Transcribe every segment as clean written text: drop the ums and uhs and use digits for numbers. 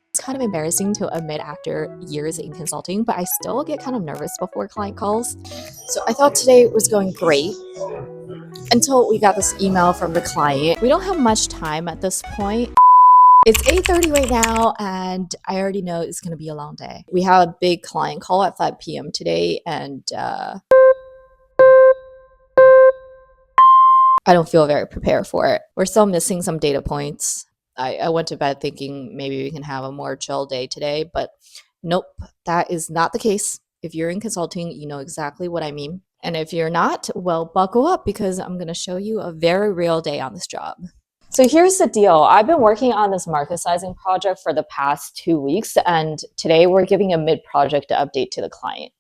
It's kind of embarrassing to admit after years in consulting, but I still get kind of nervous before client calls. So I thought today was going great until we got this email from the client. We don't have much time at this point. It's 8:30 right now, and I already know it's going to be a long day. We have a big client call at 5 p.m. today, and I don't feel very prepared for it. We're still missing some data points. I went to bed thinking maybe we can have a more chill day today, but nope, that is not the case. If you're in consulting, you know exactly what I mean. And if you're not, well, buckle up because I'm going to show you a very real day on this job. So here's the deal. I've been working on this market sizing project for the past 2 weeks, and today we're giving a mid-project update to the client.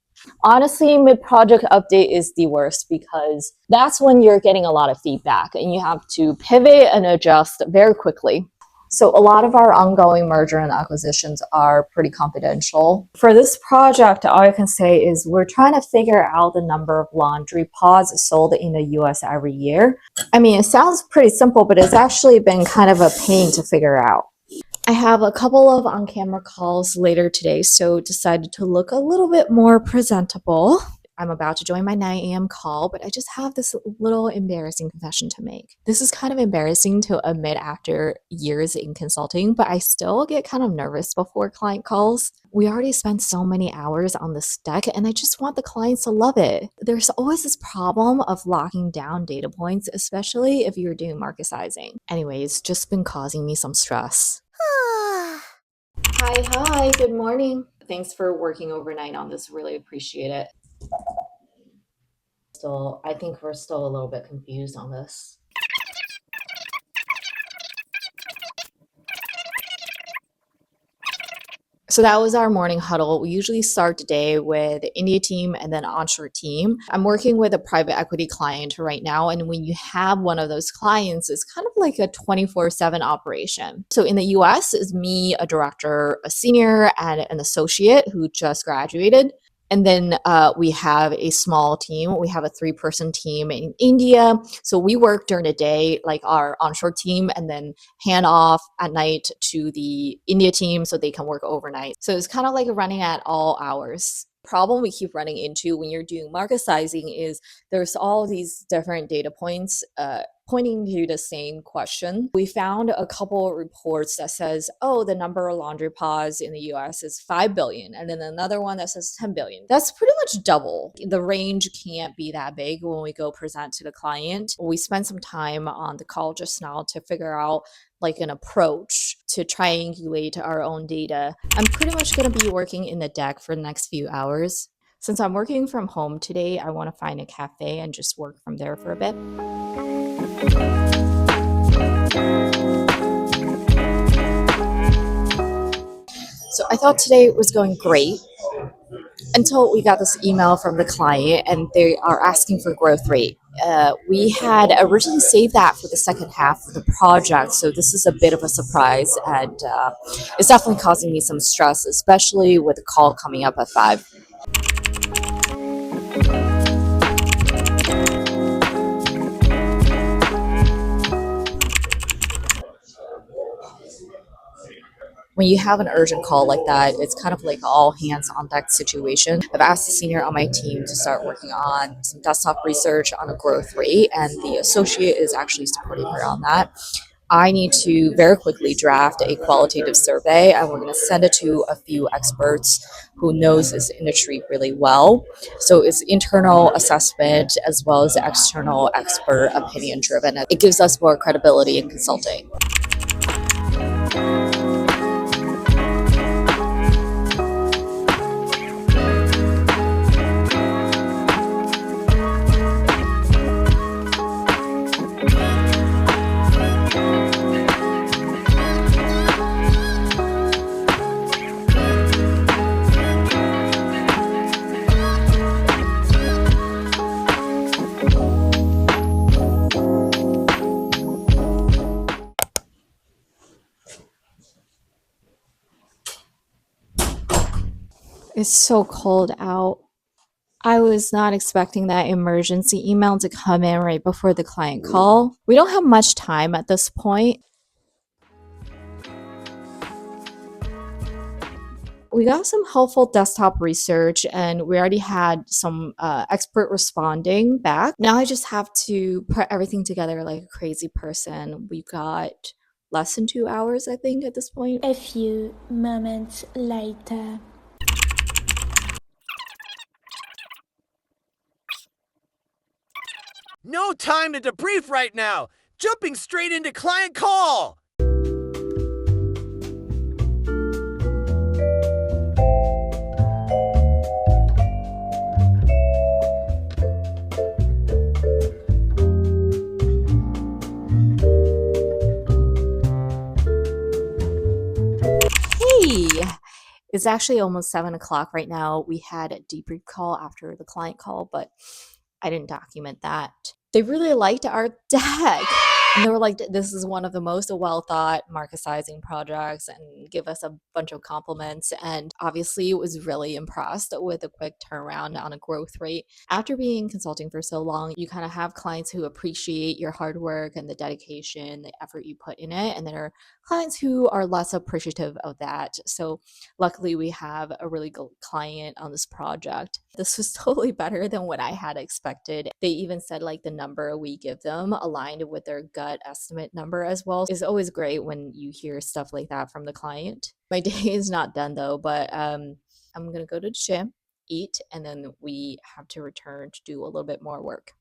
Honestly, mid-project update is the worst because that's when you're getting a lot of feedback and you have to pivot and adjust very quickly. So a lot of our ongoing merger and acquisitions are pretty confidential. For this project, all I can say is we're trying to figure out the number of laundry pods sold in the US every year. I mean, it sounds pretty simple, but it's actually been kind of a pain to figure out. I have a couple of on-camera calls later today, so decided to look a little bit more presentable. I'm about to join my 9 a.m. call, but I just have this little embarrassing confession to make. This is kind of embarrassing to admit after years in consulting, but I still get kind of nervous before client calls. We already spent so many hours on this deck, and I just want the clients to love it. There's always this problem of locking down data points, especially if you're doing market sizing. Anyway, it's just been causing me some stress. Hi, good morning. Thanks for working overnight on this. Really appreciate it. I think we're still a little bit confused on this. So that was our morning huddle. We usually start the day with the India team and then onshore team. I'm working with a private equity client right now. And when you have one of those clients, it's kind of like a 24/7 operation. So in the US, it's me, a director, a senior, and an associate who just graduated. And then we have a small team. We have a 3-person team in India. So we work during the day, like our onshore team, and then hand off at night to the India team so they can work overnight. So it's kind of like running at all hours. Problem we keep running into when you're doing market sizing is there's all these different data points pointing to the same question. We found a couple of reports that says, oh, the number of laundry pods in the US is 5 billion, and then another one that says 10 billion. That's pretty much double. The range can't be that big when we go present to the client. We spent some time on the call just now to figure out like an approach to triangulate our own data. I'm pretty much going to be working in the deck for the next few hours. Since I'm working from home today, I want to find a cafe and just work from there for a bit. So I thought today was going great until we got this email from the client and they are asking for growth rate. We had originally saved that for the second half of the project, so this is a bit of a surprise, and it's definitely causing me some stress, especially with the call coming up at 5. When you have an urgent call like that, it's kind of like all hands on deck situation. I've asked the senior on my team to start working on some desktop research on a growth rate, and the associate is actually supporting her on that. I need to very quickly draft a qualitative survey, and we're going to send it to a few experts who knows this industry really well. So it's internal assessment as well as external expert opinion driven. It gives us more credibility in consulting. It's so cold out. I was not expecting that emergency email to come in right before the client call. We don't have much time at this point. We got some helpful desktop research and we already had some expert responding back. Now I just have to put everything together like a crazy person. We've got less than 2 hours, I think, at this point. A few moments later. No time to debrief right now! Jumping straight into client call! Hey, it's actually almost 7 o'clock right now. We had a debrief call after the client call, but I didn't document that. They really liked our deck. And they were like, this is one of the most well thought market sizing projects, and give us a bunch of compliments. And obviously, was really impressed with the quick turnaround on a growth rate. After being in consulting for so long, you kind of have clients who appreciate your hard work and the dedication, the effort you put in it. And there are clients who are less appreciative of that. So, luckily, we have a really good client on this project. This was totally better than what I had expected. They even said like the number we give them aligned with their gut estimate number as well. It's always great when you hear stuff like that from the client. My day is not done though, but I'm gonna go to the gym, eat, and then we have to return to do a little bit more work.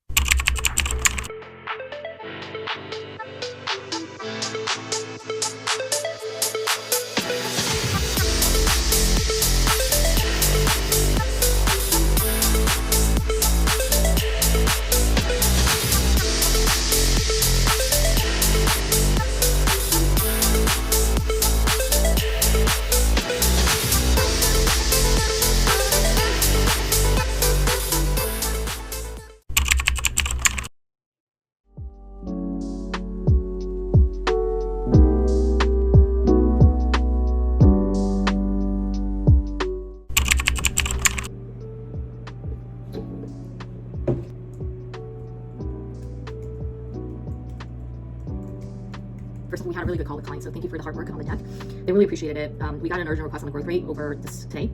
First, we had a really good call with clients, so thank you for the hard work on the deck. They really appreciated it. We got an urgent request on the growth rate over this today.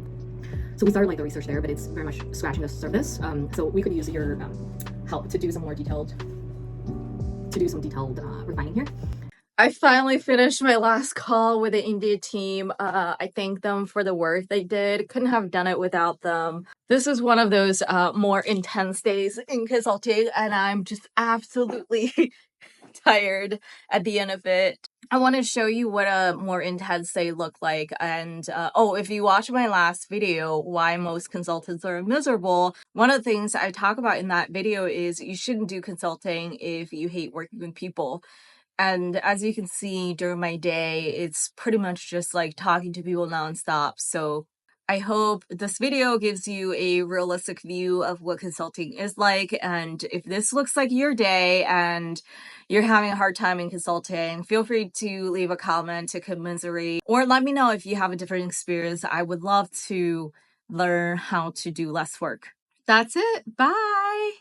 So we started like the research there, but it's very much scratching the surface. So we could use your help to do some more detailed, refining here. I finally finished my last call with the India team. I thank them for the work they did. Couldn't have done it without them. This is one of those more intense days in consulting, and I'm just absolutely tired at the end of it. I want to show you what a more intense day look like. And if you watch my last video, why most consultants are miserable, one of the things I talk about in that video is you shouldn't do consulting if you hate working with people. And as you can see during my day, it's pretty much just like talking to people nonstop. So I hope this video gives you a realistic view of what consulting is like. And if this looks like your day and you're having a hard time in consulting, feel free to leave a comment to commiserate, or let me know if you have a different experience. I would love to learn how to do less work. That's it. Bye.